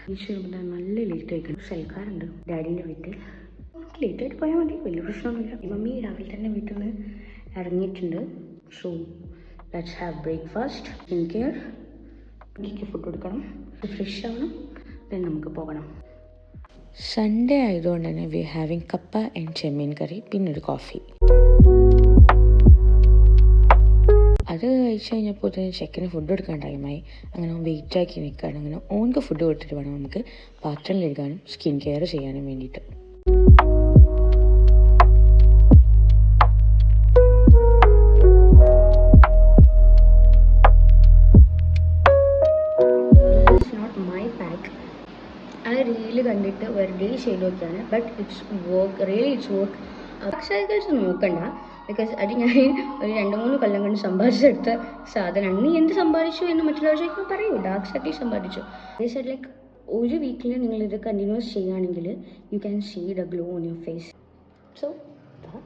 നല്ല ലേറ്റ് ആയിക്കണം. സൽക്കാരുണ്ട് ഡാഡിൻ്റെ വീട്ടിൽ. ലേറ്റായിട്ട് പോയാൽ മതി, വലിയ പ്രശ്നമൊന്നുമില്ല. മമ്മി രാവിലെ തന്നെ വീട്ടിൽ നിന്ന് ഇറങ്ങിയിട്ടുണ്ട്. So let's have breakfast, skin care, എനിക്ക് ഫുഡ് കൊടുക്കണം, ഫ്രഷ് ആവണം, ദെൻ നമുക്ക് പോകണം. സൺഡേ ആയതുകൊണ്ട് തന്നെ വി ഹാവിങ് കപ്പ ആൻഡ് ചെമ്മീൻ കറി, പിന്നെ ഒരു കോഫി. അത് കഴിച്ച് കഴിഞ്ഞപ്പോൾ തന്നെ ചെക്കന് ഫുഡ് കൊടുക്കാൻ ടൈമായി. അങ്ങനെ വെയിറ്റ് ആക്കി നിൽക്കുകയാണ്. അങ്ങനെ ഓനക്ക് ഫുഡ് കൊടുത്തിട്ട് വേണം നമുക്ക് പാത്രം കഴുകാനും സ്കിൻ കെയർ ചെയ്യാനും വേണ്ടിയിട്ട്. ആ റീല് കണ്ടിട്ട് വെറുതെ ചെയ്ത് നോക്കിയാണ്. But it's work, really it's work. Cycles നോക്കണ്ട, ബിക്കോസ് അത് ഞാൻ ഒരു 2-3 കൊല്ലം കൊണ്ട് സമ്പാദിച്ചെടുത്ത സാധനമാണ്. നീ എന്ത് സമ്പാദിച്ചു എന്ന് മറ്റുള്ളവർ ചോദിക്കുമ്പോൾ പറയൂ, ഡാർക്ക് സർക്കിൾ സമ്പാദിച്ചു. ലൈക്ക് ഒരു വീക്കിൽ നിങ്ങളിത് കണ്ടിന്യൂസ് ചെയ്യുകയാണെങ്കിൽ you can see the glow on your face. So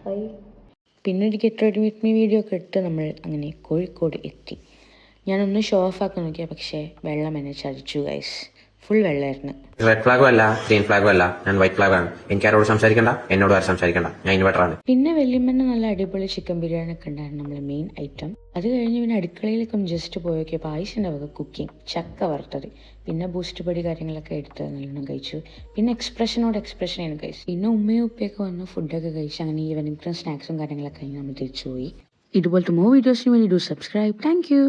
bye. പിന്നെ ഒരു get ready with me video ഒക്കെ എടുത്ത് നമ്മൾ അങ്ങനെ കോഴിക്കോട് എത്തി. ഞാനൊന്ന് ഷോ ഓഫ് ആക്കാൻ നോക്കിയാൽ പക്ഷേ വെള്ളം എന്നെ ചതിച്ചു ഗൈസ്. ഫുൾ വെള്ളമായിരുന്നു. റെഡ് ഫ്ലാഗും അല്ല, ഗ്രീൻ ഫ്ലാഗും അല്ല, ഞാൻ വൈറ്റ് ഫ്ലാഗാണ്. എനിക്ക് ആരോട് സംസാരിക്കണ്ട, എന്നോട് ആരും സംസാരിക്കണ്ട, ഞാൻ ഇൻവെർട്ടറാണ്. പിന്നെ വല്യമ്മൻ്റെ നല്ല അടിപൊളി ചിക്കൻ ബിരിയാണി ഒക്കെ ഉണ്ടായിരുന്നു നമ്മളെ മെയിൻ ഐറ്റം. അത് കഴിഞ്ഞ് പിന്നെ അടുക്കളയിലേക്ക് ഒന്ന് ജസ്റ്റ് പോയൊക്കെയപ്പോൾ ആയിഷൻ്റെ വക കുക്കിംഗ്, ചക്ക വറുത്തത്, പിന്നെ ബൂസ്റ്റ് പൊടി കാര്യങ്ങളൊക്കെ എടുത്ത് നല്ലോണം കഴിച്ചു. പിന്നെ എക്സ്പ്രഷനാണ് കഴിച്ചു. പിന്നെ ഉമ്മയും ഉപ്പയൊക്കെ വന്ന് ഫുഡൊക്കെ കഴിച്ച് അങ്ങനെ ഈവനിങ് സ്നാക്സും കാര്യങ്ങളൊക്കെ കഴിഞ്ഞ് നമ്മൾ തിരിച്ചു പോയി. ഇതുപോലത്തെ വീഡിയോസിന് വേണ്ടി സബ്സ്ക്രൈബ്. Thank you.